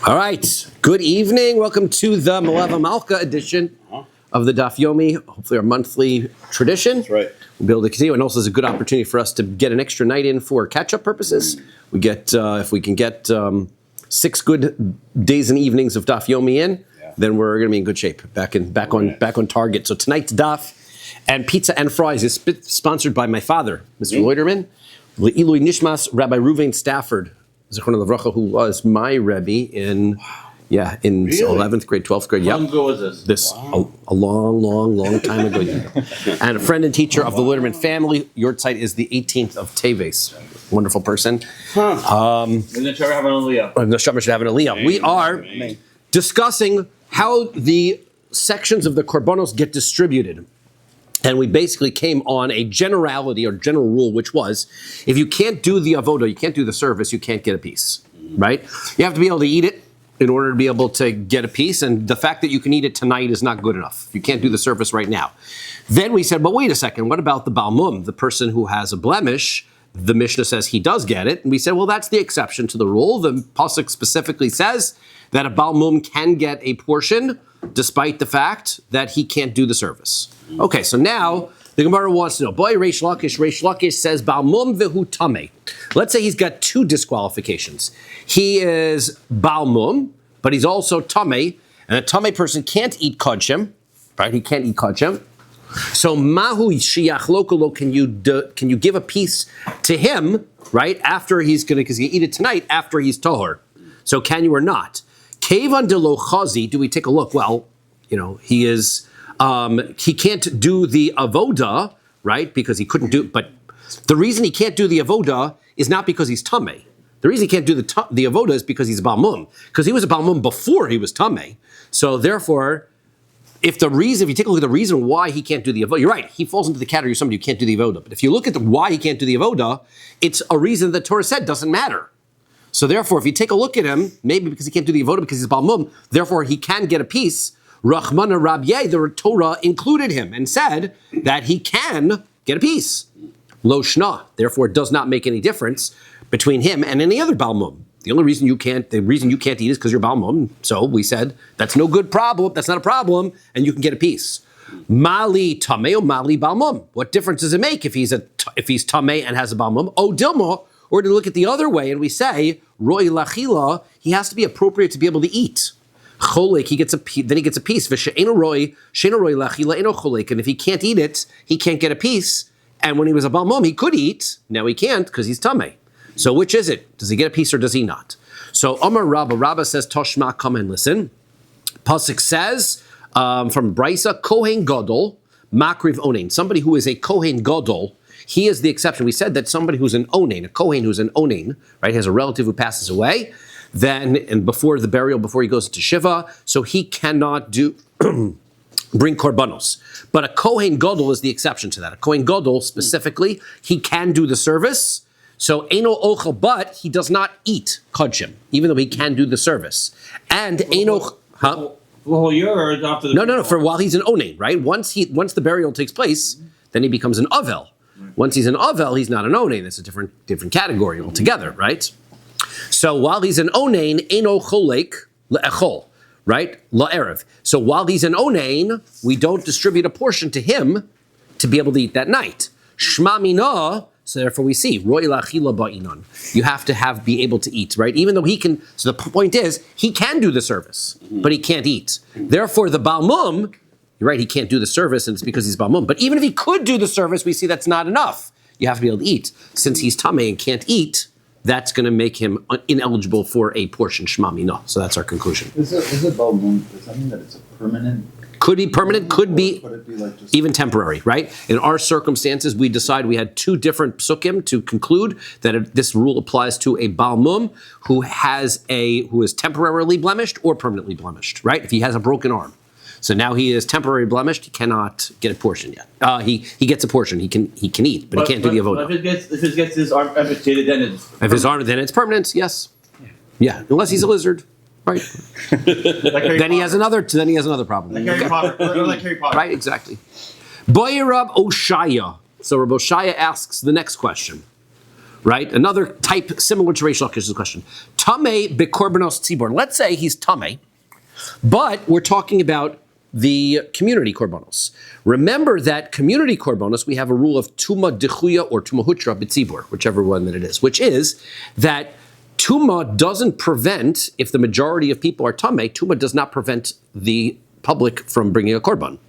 All right. Good evening. Welcome to the Malava Malka edition of the Daf Yomi, hopefully our monthly tradition. That's right. We'll be able to continue, and also is a good opportunity for us to get an extra night in for catch-up purposes. We get, if we can get 6 good days and evenings of Daf Yomi in, then we're going to be in good shape, back on target. So tonight's Daf and Pizza and Fries is sponsored by my father, Mr. Loiterman, Le'ilui Nishmas, Rabbi Reuven Stafford, Zechron Levracha, who was my Rebbe in 11th grade, 12th grade. How long ago was this? A long time ago. And a friend and teacher of the Loiterman family. Your site is the 18th of Teves. Wonderful person. And the Shabbat have an Aliyah. And the Shabbat should have an Aliyah. We are discussing how the sections of the Korbanos get distributed. And we basically came on a generality or general rule, which was, if you can't do the avoda, you can't do the service, you can't get a piece, right? You have to be able to eat it in order to be able to get a piece, and the fact that you can eat it tonight is not good enough. You can't do the service right now. Then we said, but wait a second, what about the Balmum, the person who has a blemish? The Mishnah says he does get it, and we said, well, that's the exception to the rule. The Pasuk specifically says that a Balmum can get a portion, despite the fact that he can't do the service. Okay, so now the Gemara wants to know, boy, Reish Lakish says, Balmum v'hu tameh. Let's say he's got 2 disqualifications. He is Balmum, but he's also tameh, and a tameh person can't eat kodshim, right? He can't eat kodshim. So mahu shiach lokalo, can you give a piece to him, right, after because he eat it tonight, after he's tohor. So can you or not? Kevan de lo chazi, do we take a look? Well, he is, he can't do the avoda, right? Because he couldn't do, but the reason he can't do the avoda is not because he's tameh. The reason he can't do the avoda is because he's a balmum. Because he was a balmum before he was tameh. So therefore, if you take a look at the reason why he can't do the avoda, you're right, he falls into the category of somebody who can't do the avoda. But if you look at why he can't do the avoda, it's a reason that Torah said doesn't matter. So therefore, if you take a look at him, maybe because he can't do the avoda because he's balmum, therefore he can get a piece. Rachmana Rabbi, the Torah included him and said that he can get a piece. Lo shna, therefore it does not make any difference between him and any other balmum. The reason you can't eat is because you're balmum. So we said that's no good problem. That's not a problem, and you can get a piece. Mali tameh, mali balmum. What difference does it make if he's tameh and has a balmum? Oh dilma. Or to look at the other way, and we say, Roy lachila, he has to be appropriate to be able to eat. Cholek, then he gets a piece. She'eno roy lachila eno cholek. And if he can't eat it, he can't get a piece. And when he was a balmum, he could eat. Now he can't because he's tameh. So which is it? Does he get a piece or does he not? So Omar Rabba says, Toshma, come and listen. Pasuk says, from Brisa, Kohen Gadol, Makriv Onein. Somebody who is a Kohen Gadol, he is the exception. We said that somebody who's an onain, a kohen who's an onain, right, has a relative who passes away, and before the burial, before he goes to Shiva, so he cannot bring korbanos. But a kohen gadol is the exception to that. A kohen gadol specifically, he can do the service. So eno ochel, but he does not eat kodshim, even though he can do the service. And eno, The whole year or after the No. For while he's an onain, right? Once the burial takes place, then he becomes an avel. Once he's an avel, he's not an onain. That's a different category altogether, right? So while he's an onain, eno cholek le'echol, right? La'erev. So while he's an onain, we don't distribute a portion to him to be able to eat that night. Shma mina. So therefore we see, Roy lachila ba'inan. You have to be able to eat, right? Even though he can, so the point is, he can do the service, but he can't eat. Therefore the balmum, you're right, he can't do the service, and it's because he's balmum. But even if he could do the service, we see that's not enough. You have to be able to eat. Since he's tameh and can't eat, that's going to make him ineligible for a portion, shma mina. So that's our conclusion. Is it balmum? Does that mean that it's a permanent? Could be permanent, could be like just even temporary, right? In our circumstances, we decide we had 2 different psukim to conclude that this rule applies to a balmum who is temporarily blemished or permanently blemished, right? If he has a broken arm. So now he is temporarily blemished, he cannot get a portion yet. He gets a portion, he can eat, but he can't do the avodah. If he gets his arm amputated, then it's permanent, yes. Yeah, unless he's a lizard. Right. Then he has another problem. Like Harry Potter. Like Harry Potter. Right, exactly. Boy Rab Oshaya. So Rabbi Oshaya asks the next question. right? Another type similar to Reish Lakish's question. Tameh bekorbanos tzibor. Let's say he's tameh, but we're talking about the community korbanos. Remember that community korbanos, we have a rule of tuma dechuya or tuma hutra b'tzibor, whichever one that it is, which is that tuma doesn't prevent, if the majority of people are tameh, tuma does not prevent the public from bringing a korban.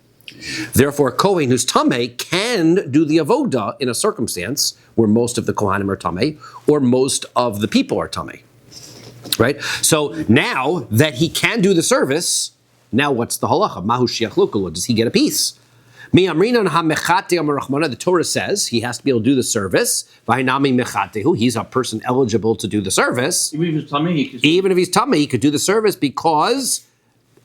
Therefore, a Kohen who's tameh can do the avoda in a circumstance where most of the Kohanim are tameh or most of the people are tameh. Right? So now that he can do the service, now what's the halacha? Mahu shiach lukulu? Does he get a piece? The Torah says he has to be able to do the service. He's a person eligible to do the service. Even if he's tummy, he could do the service because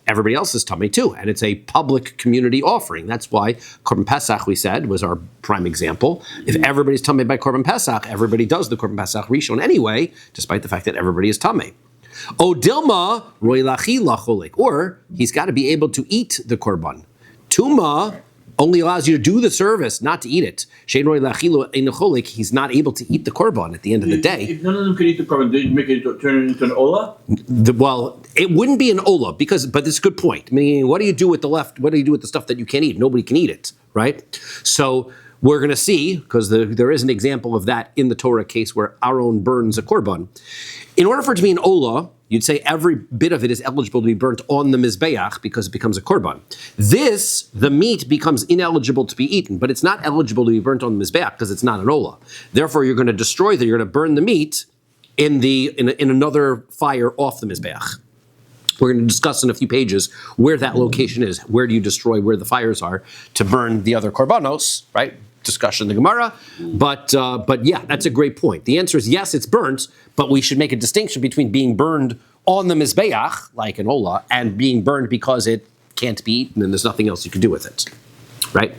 everybody else is tummy too, and it's a public community offering. That's why Korban Pesach, we said, was our prime example. If everybody's tummy by Korban Pesach, everybody does the Korban Pesach Rishon anyway, despite the fact that everybody is tummy. O Dilma Roy Lachi Lacholik, or he's got to be able to eat the Korban. Tuma only allows you to do the service, not to eat it. Shein Roy Lachi Lacholik, he's not able to eat the Korban at the end of the day. If none of them could eat the korban, did you make it turn it into an ola? Well, it wouldn't be an ola but it's a good point. Meaning, what do you do with the left? What do you do with the stuff that you can't eat? Nobody can eat it, right? So we're going to see, because there is an example of that in the Torah case where Aaron burns a korban. In order for it to be an ola, you'd say every bit of it is eligible to be burnt on the mizbeach because it becomes a korban. The meat becomes ineligible to be eaten, but it's not eligible to be burnt on the mizbeach because it's not an ola. Therefore, you're going to destroy you're going to burn the meat in another fire off the mizbeach. We're going to discuss in a few pages where that location is. Where do you destroy where the fires are to burn the other korbanos, right? Discussion in the Gemara. But yeah, that's a great point. The answer is yes, it's burnt, but we should make a distinction between being burned on the Mizbeach, like an Ola, and being burned because it can't be eaten and there's nothing else you can do with it. Right?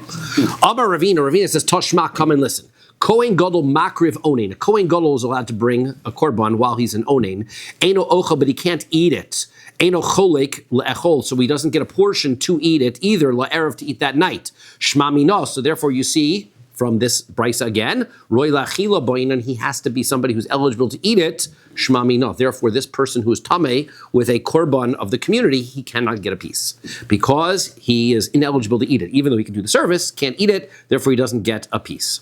Amar Ravina says, Toshma, come and listen. Kohen Gadol Makriv Onain. A Kohen Gadol is allowed to bring a korban while he's an Onain. Eino Ocha, but he can't eat it. Eino Cholek Le'echol, so he doesn't get a portion to eat it either, La'erev, to eat that night. Shma Minos, so therefore you see, from this brisa again, Roy Lachila Boinan, he has to be somebody who's eligible to eat it, Shma Minos. Therefore, this person who is Tameh with a korban of the community, he cannot get a piece because he is ineligible to eat it. Even though he can do the service, can't eat it, therefore he doesn't get a piece.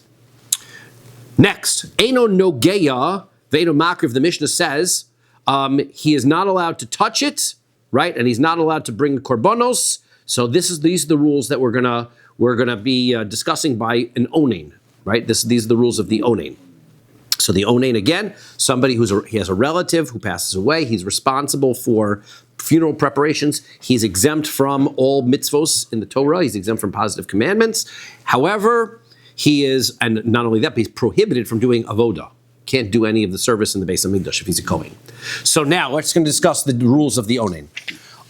Next, Eino Nogeya, Ve'eno Makriv, the Mishnah says, he is not allowed to touch it, right? And he's not allowed to bring korbanos. So these are the rules that we're gonna be discussing by an onain, right? These are the rules of the onain. So the onain, again, somebody he has a relative who passes away. He's responsible for funeral preparations. He's exempt from all mitzvos in the Torah. He's exempt from positive commandments. However, he is, and not only that, but he's prohibited from doing avoda. Can't do any of the service in the Beis Hamikdash if he's a Kohen. So now let's going to discuss the rules of the onain.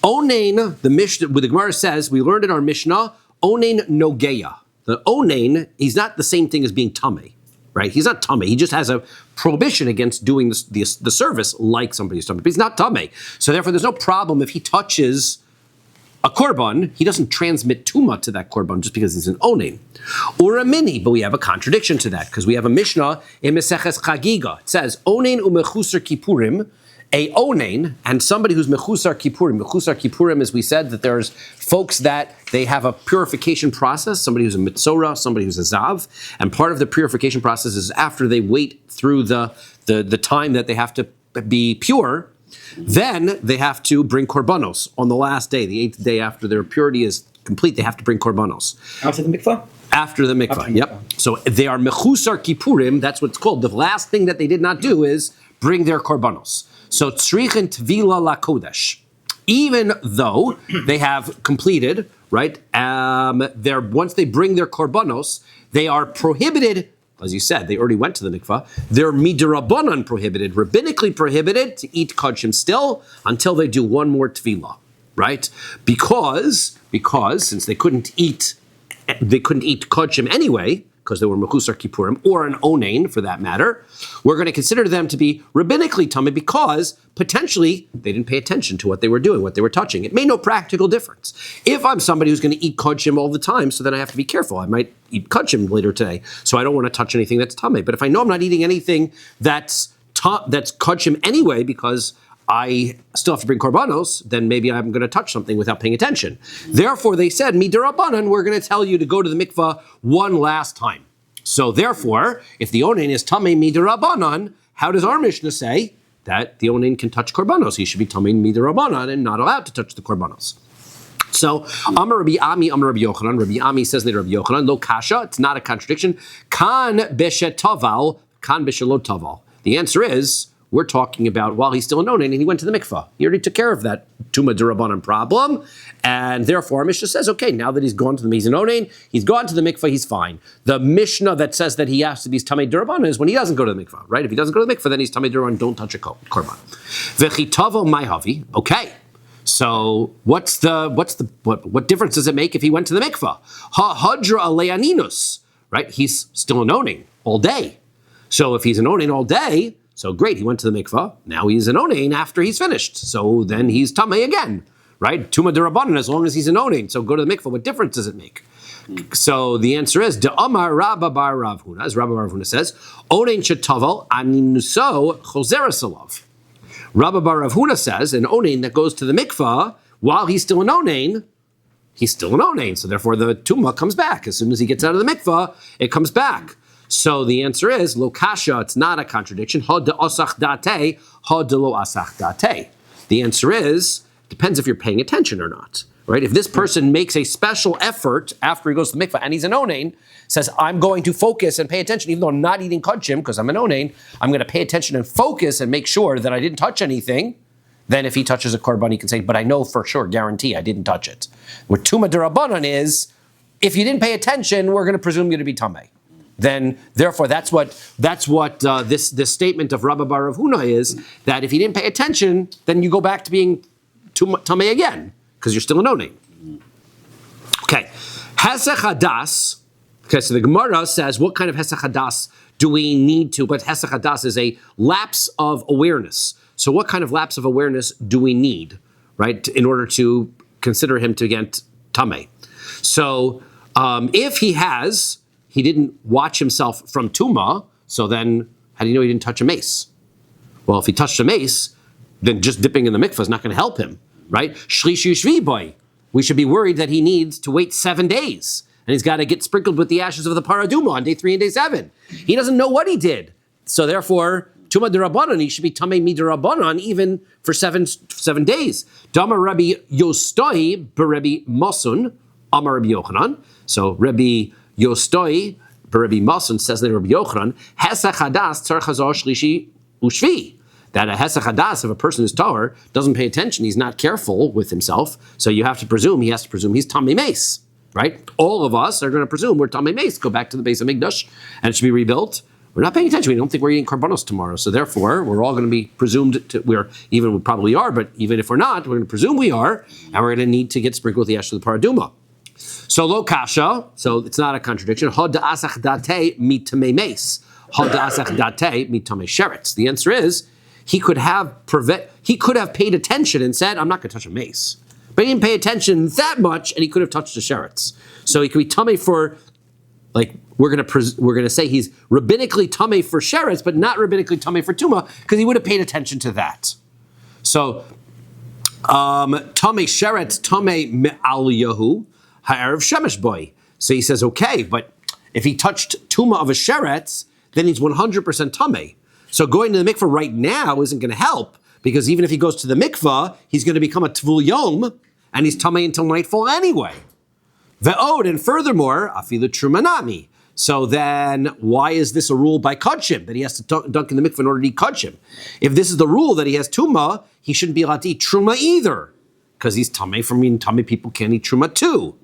Onain, the Mishnah, the Gemara says, we learned in our Mishnah, onain nogeya. The onain, he's not the same thing as being tameh, right? He's not tameh. He just has a prohibition against doing the service like somebody's tameh, but he's not tameh. So therefore, there's no problem if he touches a korban, he doesn't transmit tuma to that korban just because he's an onain. Or a mini, but we have a contradiction to that because we have a Mishnah in Meseches Chagiga. It says, onain umechusar kippurim, a onain, and somebody who's mechusar kippurim. Mechusar kippurim, as we said, that there's folks that they have a purification process, somebody who's a mitzorah, somebody who's a zav, and part of the purification process is after they wait through the time that they have to be pure, then they have to bring korbanos on the last day, the 8th day after their purity is complete, they have to bring korbanos. After the mikvah? After the mikvah, yep. So they are mechusar kippurim, that's what it's called. The last thing that they did not do is bring their korbanos. So tzrichen tvila lakodesh. Even though they have completed, right, once they bring their korbanos, they are prohibited. As you said, they already went to the mikvah. They're midirabanan prohibited, rabbinically prohibited to eat kodshim still until they do one more tefillah, right? Because since they couldn't eat kodshim anyway, because they were Mechusar Kippurim, or an Onain for that matter, we're going to consider them to be rabbinically tamei because potentially they didn't pay attention to what they were doing, what they were touching. It made no practical difference. If I'm somebody who's going to eat kodshim all the time, so then I have to be careful. I might eat kodshim later today, so I don't want to touch anything that's tamei. But if I know I'm not eating anything that's kodshim anyway because I still have to bring korbanos, then maybe I'm going to touch something without paying attention. Therefore, they said, midirabanan, we're going to tell you to go to the mikvah one last time. So therefore, if the onain is tamei midirabanan, how does our Mishnah say that the onain can touch korbanos? He should be tamei midirabanan and not allowed to touch the korbanos. So, Amar Rabbi Ami, Amar Rabbi Yochanan. Rabbi Ami says later, Rabbi Yochanan, lo kasha, it's not a contradiction. Kan b'shetaval, kan b'shelot taval. The answer is, we're talking about while he's still an onain and he went to the mikvah. He already took care of that Tuma D'Rabbanan problem, and therefore Mishnah says, okay, now that he's gone to the he's an onain, he's gone to the mikvah, he's fine. The Mishnah that says that he has to be Tamei D'Rabbanan is when he doesn't go to the mikvah, right? If he doesn't go to the mikvah, then he's Tamei D'Rabbanan, don't touch a korban. V'chitavo maihavi, okay. So what difference does it make if he went to the mikvah? Ha-hadra aleaninus, right? He's still an onain all day. So if he's an onain all day, so great, he went to the mikvah. Now he's an onain after he's finished. So then he's tamei again, right? Tuma D'Rabbanan, as long as he's an onain. So go to the mikvah. What difference does it make? So the answer is, De'amar Rabba bar Rav Huna, as Rabba bar Rav Huna says, onain shetavel aninuso choseres alav. Rabba bar Rav Huna says, an onain that goes to the mikvah while he's still an onain, he's still an onain. So therefore the tumah comes back. As soon as he gets out of the mikvah, it comes back. So the answer is, lo kasha, it's not a contradiction. Ha de asach date, ha de lo asach date. The answer is, depends if you're paying attention or not, right? If this person makes a special effort after he goes to the mikvah and he's an onain, says, I'm going to focus and pay attention, even though I'm not eating kodshim because I'm an onain, I'm going to pay attention and focus and make sure that I didn't touch anything. Then if he touches a korban, he can say, but I know for sure, guarantee, I didn't touch it. What Tuma D'Rabbanan is, if you didn't pay attention, we're going to presume you to be tamei. Then, therefore, that's what this statement of Rabba bar Rav Huna is, that if you didn't pay attention, then you go back to being tamei again, because you're still an onain. Okay, Hesech Hadas. Okay, so the Gemara says, what kind of Hesech Hadas do we need to? But Hesech Hadas is a lapse of awareness. So what kind of lapse of awareness do we need, right, in order to consider him to get tamei? So if he didn't watch himself from Tumah, so then how do you know he didn't touch a mace? Well, if he touched a mace, then just dipping in the mikvah is not going to help him, right? Shlishi shvi boy. We should be worried that he needs to wait 7 days, and he's got to get sprinkled with the ashes of the paraduma on day 3 and day 7. He doesn't know what he did. So therefore, Tuma D'Rabbanan, he should be Tamei Mid'Rabbanan even for 7 days. Dama Rabbi Yostoi b'Rebbi Masun, Amar Rabbi Yochanan. So Rabbi Yostoi, Rabbi Mason says later, Rabbi Yochanan, Hesach Hadas Tzarich Hazor Shlishi Ushvi. That a Hesach Hadas, if a person is tahor, doesn't pay attention, he's not careful with himself, so he has to presume he's tamei meis, right? All of us are going to presume we're tamei meis, go back to the base of Mikdash, and it should be rebuilt. We're not paying attention. We don't think we're eating korbanos tomorrow, so therefore we're all going to be presumed to. We probably are, but even if we're not, we're going to presume we are, and we're going to need to get sprinkled with the ash of the paraduma. So lo kasha, so it's not a contradiction. Hod asach date mitamei meis. Hod asach date mitamei sheretz. The answer is he could have paid attention and said, I'm not going to touch a mace. But he didn't pay attention that much, and he could have touched the sheretz. So he could be tamei for, like, we're going to say he's rabbinically tamei for sheretz, but not rabbinically tamei for tumah, because he would have paid attention to that. So tamei sheretz, tamei me'al yahu. Ha'erev shemesh boy. So he says, okay, but if he touched tumah of a sheretz, then he's 100% tamei. So going to the mikvah right now isn't going to help, because even if he goes to the mikvah, he's going to become a tvul yom, and he's tamei until nightfall anyway. Ve'od, and furthermore, afilu trumanami. So then, why is this a rule by kodshim, that he has to dunk in the mikvah in order to eat kodshim? If this is the rule that he has tumah, he shouldn't be allowed to eat truma either, because he's tamei. From mean tamei people can't eat truma too.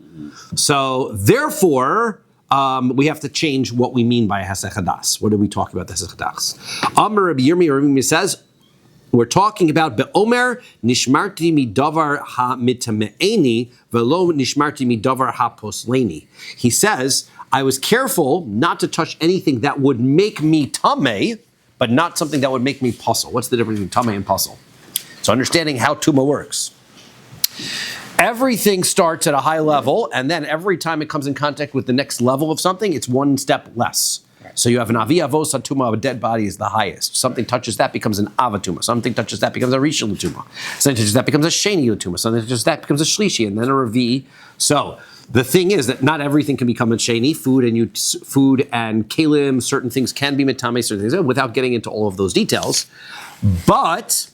So therefore, we have to change what we mean by Hesech Hadas. What are we talking about, Hesech Hadas? Amar Rabbi Yirmi says, we're talking about Be'omer nishmarti midavar ha mitame'eni velo nishmarti midavar ha posleni. He says, I was careful not to touch anything that would make me tameh, but not something that would make me puzzle. What's the difference between tameh and puzzle? So understanding how tumah works. Everything starts at a high level, and then every time it comes in contact with the next level of something, it's one step less. So you have an avi avos tumah, a dead body is the highest. Something touches that becomes an avatuma. Something touches that becomes a rishon tumah. Something touches that becomes a sheni tumah. Something touches that becomes a shlishi, and then a revi. So the thing is that not everything can become a sheni. Food and kalim, certain things can be mitame, certain things without getting into all of those details. But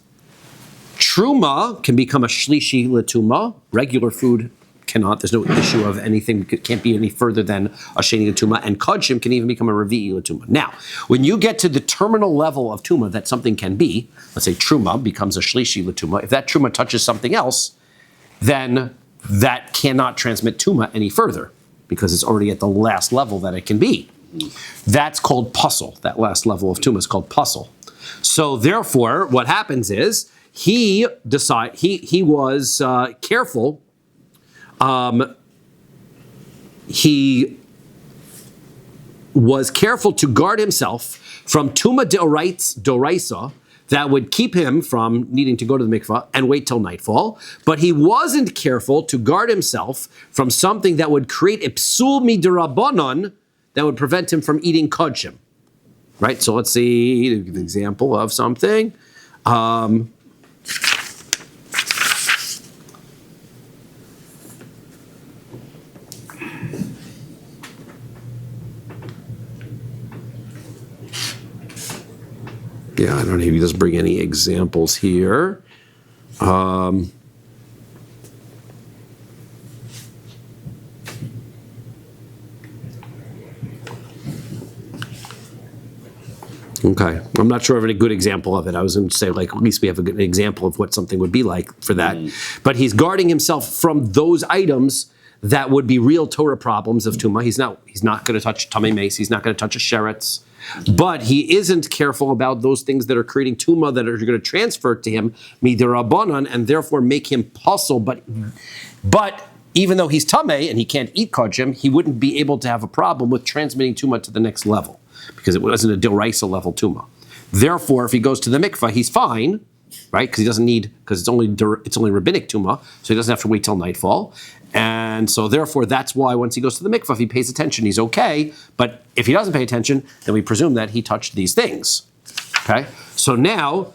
truma can become a shlishi latuma. Regular food cannot. There's no issue of anything. It can't be any further than a sheni latuma. And kodshim can even become a revi'i latuma. Now, when you get to the terminal level of tuma that something can be, let's say truma becomes a shlishi latuma. If that truma touches something else, then that cannot transmit tuma any further because it's already at the last level that it can be. That's called puzzle. That last level of tuma is called puzzle. So therefore, what happens is he was careful. He was careful to guard himself from tuma doraisa that would keep him from needing to go to the mikvah and wait till nightfall. But he wasn't careful to guard himself from something that would create ipsul midirabanan that would prevent him from eating kodshim. Right? So let's see an example of something. Yeah, I don't know if he doesn't bring any examples here. Okay, I'm not sure of any good example of it. I was going to say, like, at least we have a good example of what something would be like for that. But he's guarding himself from those items that would be real Torah problems of Tumah. He's not going to touch Tamei Mace. He's not going to touch a sheretz. But he isn't careful about those things that are creating Tumah that are going to transfer to him, midirabanan, and therefore make him puzzle. But even though he's Tamei and he can't eat kodshim, he wouldn't be able to have a problem with transmitting Tumah to the next level because it wasn't a Doraisa level Tumah. Therefore, if he goes to the mikvah, he's fine, right? Because he doesn't need, because it's only rabbinic Tumah, so he doesn't have to wait till nightfall. And so therefore, that's why once he goes to the mikvah, if he pays attention, he's okay. But if he doesn't pay attention, then we presume that he touched these things. Okay? So now...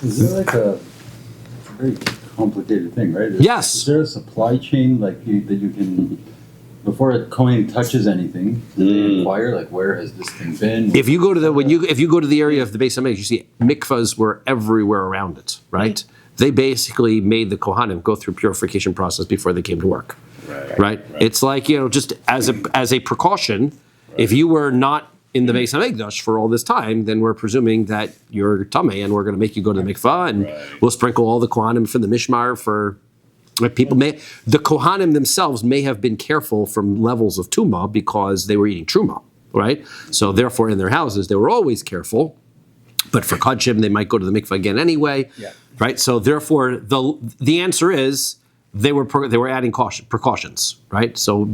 Is there like a very complicated thing, right? Yes. Is there a supply chain that you can... Before a Kohen touches anything, they inquire like where has this thing been? If you go to the area of the Beis Hamikdash, you see mikvahs were everywhere around it, right? They basically made the Kohanim go through purification process before they came to work, right? It's like, just as a precaution, if you were not in the Beis Hamikdash for all this time, then we're presuming that you're tamei, and we're going to make you go to the mikvah, and we'll sprinkle all the Kohanim from the mishmar for. The Kohanim themselves may have been careful from levels of Tumah because they were eating Truma, right? So therefore, in their houses, they were always careful. But for Kodshim, they might go to the mikvah again anyway, right? So therefore, the answer is they were adding precautions, right? So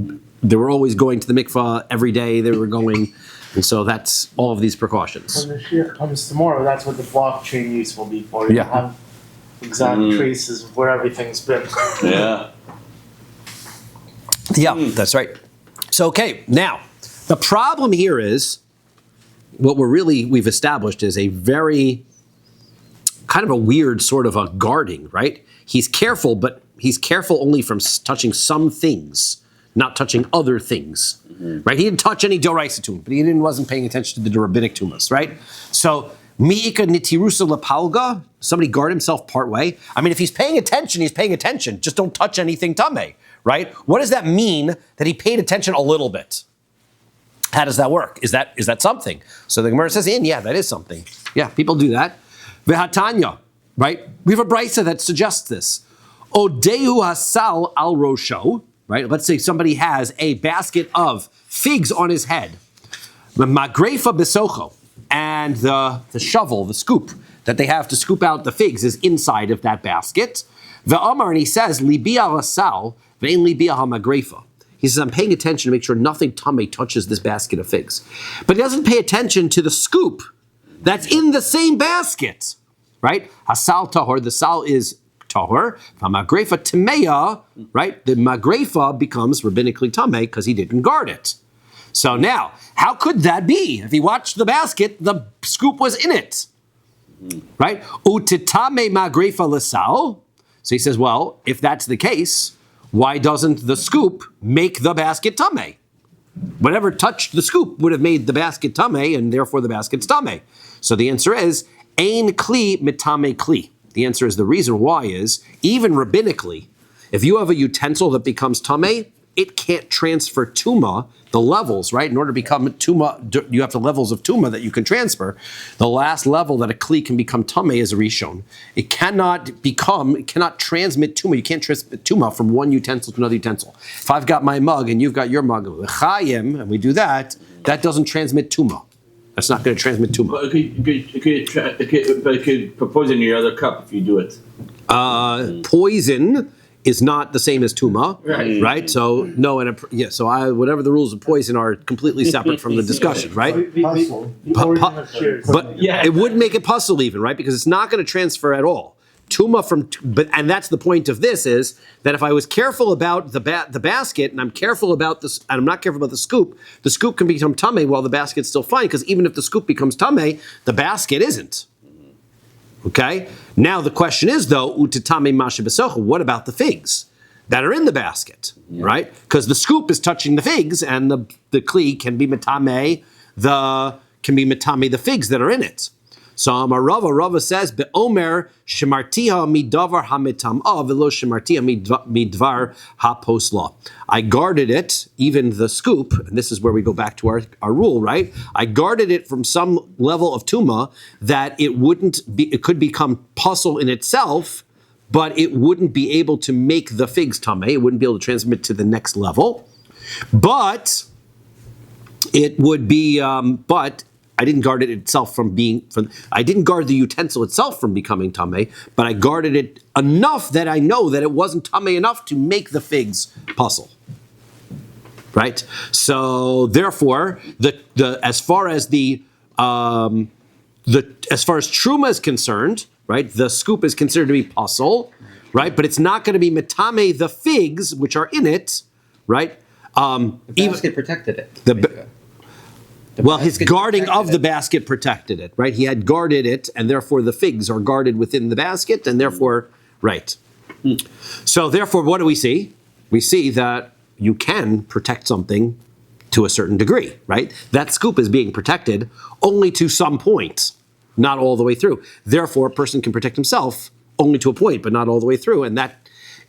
they were always going to the mikvah every day. They were going, and so that's all of these precautions. When the shear comes tomorrow, that's what the blockchain use will be for. You have exact traces of where everything's been. Yeah. Yeah, that's right. So, okay, now, the problem here is, what we've established is a very, kind of a weird sort of a guarding, right? He's careful, but he's careful only from touching some things, not touching other things, right? He didn't touch any doraisa tumah, but he wasn't paying attention to the rabbinic tumas, right? So, mi'ika nitirusa lapalga, somebody guard himself part way. I mean, if he's paying attention, he's paying attention. Just don't touch anything tamei, right? What does that mean that he paid attention a little bit? How does that work? Is that something? So the Gemara says, yeah, that is something. Yeah, people do that. Vehatanya, right? We have a brisa that suggests this. Odehu hasal al rosho, right? Let's say somebody has a basket of figs on his head. Magrefa besocho. And the shovel, the scoop that they have to scoop out the figs is inside of that basket. The Amar, and he says, Libi al asal, ve'in libi al magrefa. He says, I'm paying attention to make sure nothing tamei touches this basket of figs. But he doesn't pay attention to the scoop that's in the same basket, right? Hasal tahor, the sal is tahor. Magrefa tameya, right? The magrefa becomes rabbinically tamei because he didn't guard it. So now, how could that be? If he watched the basket, the scoop was in it, right? Utitame magrefa lesal. So he says, well, if that's the case, why doesn't the scoop make the basket tamei? Whatever touched the scoop would have made the basket tamei, and therefore the basket's tamei. So the answer is, ein kli mitame kli. The answer is, the reason why is, even rabbinically, if you have a utensil that becomes tamei, it can't transfer tuma, the levels, right? In order to become tuma, you have the levels of tuma that you can transfer. The last level that a kli can become tamei is a rishon. It cannot transmit tuma. You can't transmit tuma from one utensil to another utensil. If I've got my mug and you've got your mug, l'chaim, and we do that, that doesn't transmit tuma. That's not going to transmit tuma. But it could poison your other cup if you do it. Poison is not the same as tuma, right? So no, whatever the rules of poison are completely separate from the discussion, right? But it would make it puzzle even, right? Because it's not going to transfer at all. Tuma and that's the point of this, is that if I was careful about the basket, and I'm careful about this, and I'm not careful about the scoop can become tamei while the basket's still fine, because even if the scoop becomes tamei, the basket isn't. Okay? Now the question is, though, utitame mashe besocha, what about the figs that are in the basket, right? Because the scoop is touching the figs, and the kli can be matame the figs that are in it. So Rava says, Be'omer shemartiha midavar hametamah velo shemartiha midvar haposla. I guarded it, even the scoop, and this is where we go back to our rule, right? I guarded it from some level of tuma that it could become puzzle in itself, but it wouldn't be able to make the figs tamei. It wouldn't be able to transmit to the next level. But it would be, I didn't guard it itself I didn't guard the utensil itself from becoming tamei, but I guarded it enough that I know that it wasn't tamei enough to make the figs puzzle. Right? So therefore, as far as truma is concerned, right, the scoop is considered to be puzzle, right? But it's not going to be matame the figs which are in it, right? The basket protected it. His guarding of the basket protected it, right? He had guarded it, and therefore the figs are guarded within the basket, and therefore, right. So therefore, what do we see? We see that you can protect something to a certain degree, right? That scoop is being protected only to some point, not all the way through. Therefore, a person can protect himself only to a point, but not all the way through, and that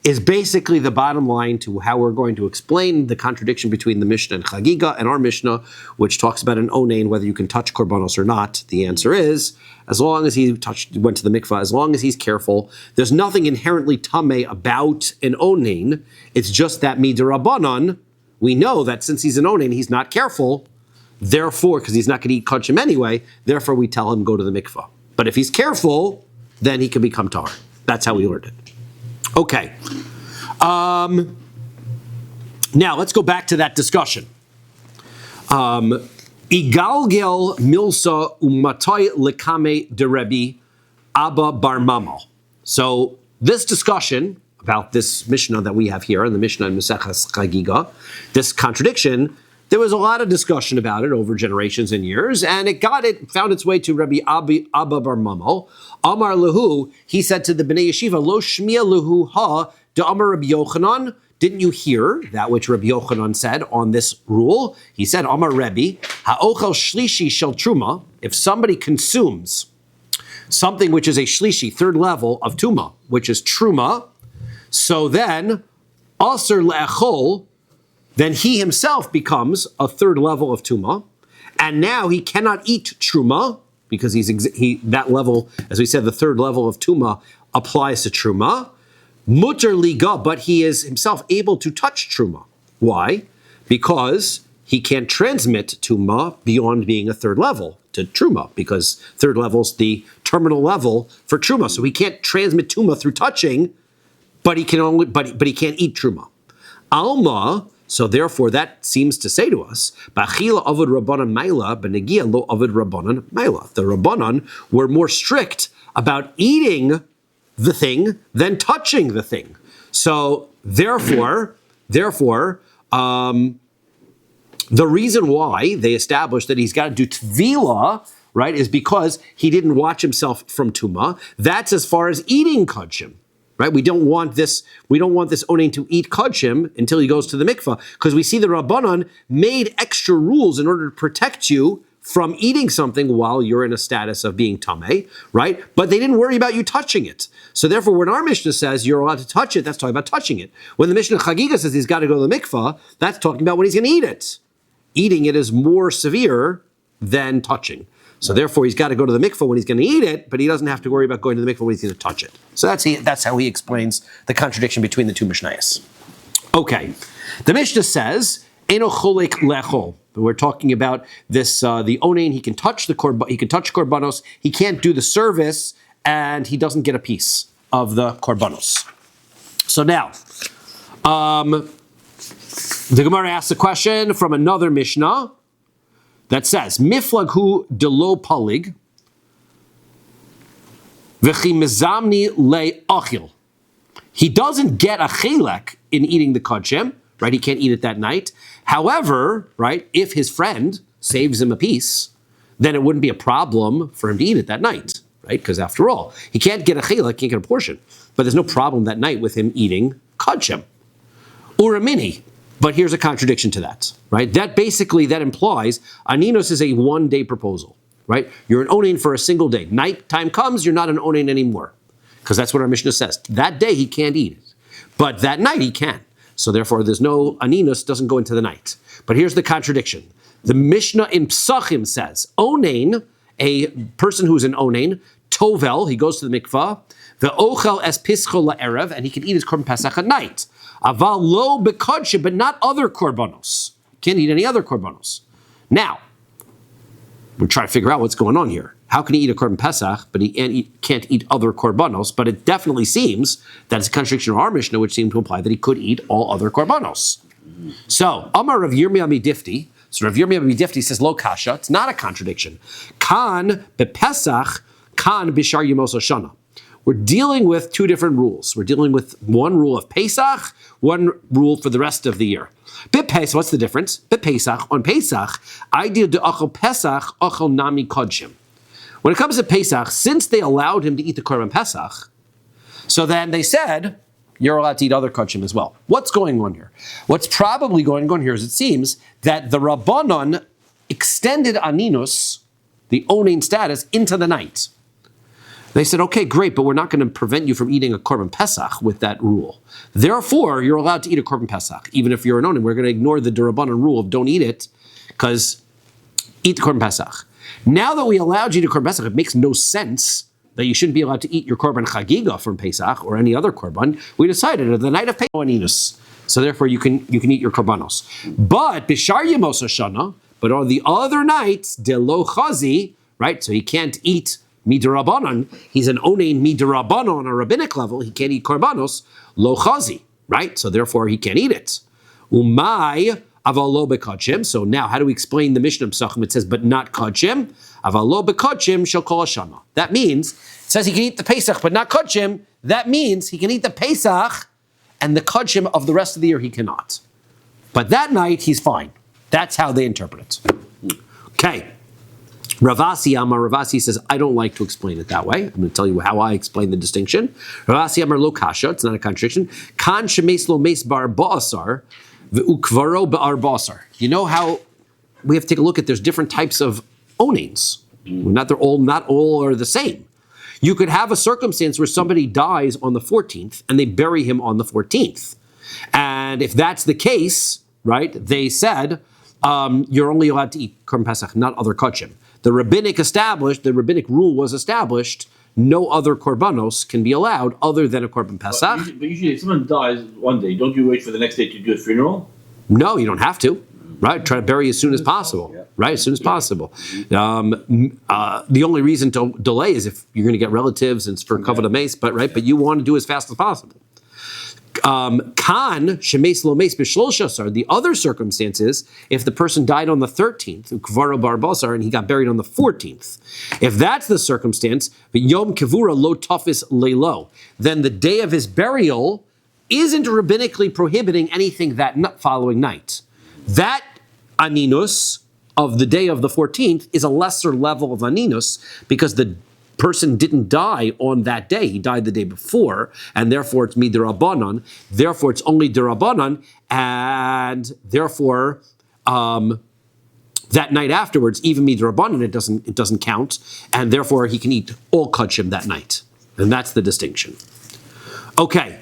is basically the bottom line to how we're going to explain the contradiction between the Mishnah and Chagiga and our Mishnah, which talks about an onain, whether you can touch korbanos or not. The answer is, as long as he went to the mikvah, as long as he's careful, there's nothing inherently tamei about an onain. It's just that midirabanan, we know that since he's an onain, he's not careful, therefore, because he's not going to eat kachim anyway, therefore we tell him go to the mikvah. But if he's careful, then he can become tar. That's how we learned it. Okay. Now let's go back to that discussion. Igalgel milsa umatay lekame de Rabbi Abba bar Mamo. So this discussion about this Mishnah that we have here, in the Mishnah in Maseches Chagiga, this contradiction, there was a lot of discussion about it over generations and years, and it found its way to Rabbi Abba bar Mamo. Amar Lahu, he said to the Bnei Yeshiva, Lo Shmiya Lahu Ha de Amar Rabbi Yochanan. Didn't you hear that which Rabbi Yochanan said on this rule? He said, Amar Rebbe, Ha'ochel Shlishi Shel Truma, if somebody consumes something which is a Shlishi, third level of Tuma, which is Truma, so then, Aser Le'echol, then he himself becomes a third level of Tuma, and now he cannot eat Truma, because that level, as we said, the third level of Tuma applies to Truma. Mutter liga, but he is himself able to touch Truma. Why? Because he can't transmit Tuma beyond being a third level to Truma, because third level is the terminal level for Truma. So he can't transmit Tuma through touching, but he can't eat Truma. Alma, So therefore, that seems to say to us, B'achila avod rabbanan maila, b'negia lo avod rabbanan maila. The rabbanan were more strict about eating the thing than touching the thing. So therefore, the reason why they established that he's got to do tvila, right, is because he didn't watch himself from tuma. That's as far as eating kudshim. Right, we don't want this onain to eat kudshim until he goes to the mikvah, because we see the Rabbanan made extra rules in order to protect you from eating something while you're in a status of being tameh, right? But they didn't worry about you touching it. So therefore, when our Mishnah says you're allowed to touch it, that's talking about touching it. When the Mishnah Chagiga says he's got to go to the mikvah, that's talking about when he's going to eat it. Eating it is more severe than touching. So therefore, he's got to go to the mikvah when he's going to eat it, but he doesn't have to worry about going to the mikvah when he's going to touch it. So that's how he explains the contradiction between the two Mishnayos. Okay, the Mishnah says, "Eno cholek lechol." We're talking about this. The onain, he can touch korbanos. He can't do the service, and he doesn't get a piece of the korbanos. So now, the Gemara asks a question from another Mishnah that says, Miflag hu delo palig, v'chi mezamni le achil. He doesn't get a chelek in eating the kudshim, right? He can't eat it that night. However, right, if his friend saves him a piece, then it wouldn't be a problem for him to eat it that night, right? Because after all, he can't get a chelek, can't get a portion. But there's no problem that night with him eating kudshim. Uramini. But here's a contradiction to that, right? That implies aninos is a one-day proposal, right? You're an onain for a single day. Night time comes, you're not an onain anymore, because that's what our Mishnah says. That day he can't eat it, but that night he can. So therefore, there's no aninos, doesn't go into the night. But here's the contradiction. The Mishnah in Psachim says, onain, a person who's an onain, tovel, he goes to the mikvah, the ochel es pischo la'erev, and he can eat his korban pesach at night. Aval lo bekadshim, but not other korbanos. Can't eat any other korbanos. Now, we're trying to figure out what's going on here. How can he eat a korban pesach, but he can't eat other korbanos? But it definitely seems that it's a contradiction of our Mishnah, which seems to imply that he could eat all other korbanos. So, Amar Rav Yirmiyah Midifti. So Rav Yirmiyah Midifti says, lo kasha. It's not a contradiction. Kan bepesach, kan bishar yemos Hoshana. We're dealing with two different rules. We're dealing with one rule of Pesach, one rule for the rest of the year. B'Pesach, what's the difference? B'Pesach, on Pesach, idea de achol Pesach, achol nami kodshim. When it comes to Pesach, since they allowed him to eat the Korban Pesach, so then they said, you're allowed to eat other kodshim as well. What's going on here? What's probably going on here is it seems that the Rabbanon extended Aninus, the onain status, into the night. They said, okay, great, but we're not going to prevent you from eating a Korban Pesach with that rule. Therefore, you're allowed to eat a Korban Pesach, even if you're an onain. We're going to ignore the D'Rabbanan rule of don't eat it, because eat the Korban Pesach. Now that we allowed you to Korban Pesach, it makes no sense that you shouldn't be allowed to eat your Korban Chagiga from Pesach or any other Korban. We decided at the night of Pesach, so therefore you can eat your Korbanos. But Bishar Yemos Hoshana, but on the other nights, de lo chazi, right? So he can't eat midirabanan. He's an onain midirabanan on a rabbinic level. He can't eat korbanos lo chazi, right? So therefore he can't eat it. Umay aval lo bekadshim. So now how do we explain the Mishnah Psachim? It says, but not kadshim. Aval lo bekadshim shel kol hashana. That means, it says he can eat the Pesach, but not kadshim. That means he can eat the Pesach and the kadshim of the rest of the year he cannot. But that night he's fine. That's how they interpret it. Okay. Ravasi says, I don't like to explain it that way. I'm going to tell you how I explain the distinction. Ravasi Amar lo kasha, it's not a contradiction. Kan shemes lo mes bar ba'asar, ve'ukvaro ba'ar ba'asar. You know how we have to take a look at there's different types of onains. Not all are the same. You could have a circumstance where somebody dies on the 14th and they bury him on the 14th. And if that's the case, right, they said, you're only allowed to eat Korban Pesach, not other kachim. The rabbinic rule was established, no other korbanos can be allowed other than a Korban Pesach. But usually if someone dies one day, don't you wait for the next day to do a funeral? No, you don't have to. Right, try to bury as soon as possible. Right, as soon as possible. The only reason to delay is if you're going to get relatives and it's for kavod mace, but you want to do as fast as possible. Kan shemes lo mes b'shlosha. The other circumstance is if the person died on the 13th, ukvaro barbasar, and he got buried on the 14th. If that's the circumstance, yom kivura lo tafis leilo, then the day of his burial isn't rabbinically prohibiting anything that following night. That aninus of the day of the 14th is a lesser level of aninus because the person didn't die on that day. He died the day before, and therefore it's midirabanan. Therefore it's only dirabanan, and therefore that night afterwards, even midirabanan, it doesn't count, and therefore he can eat all kachim that night, and that's the distinction. Okay,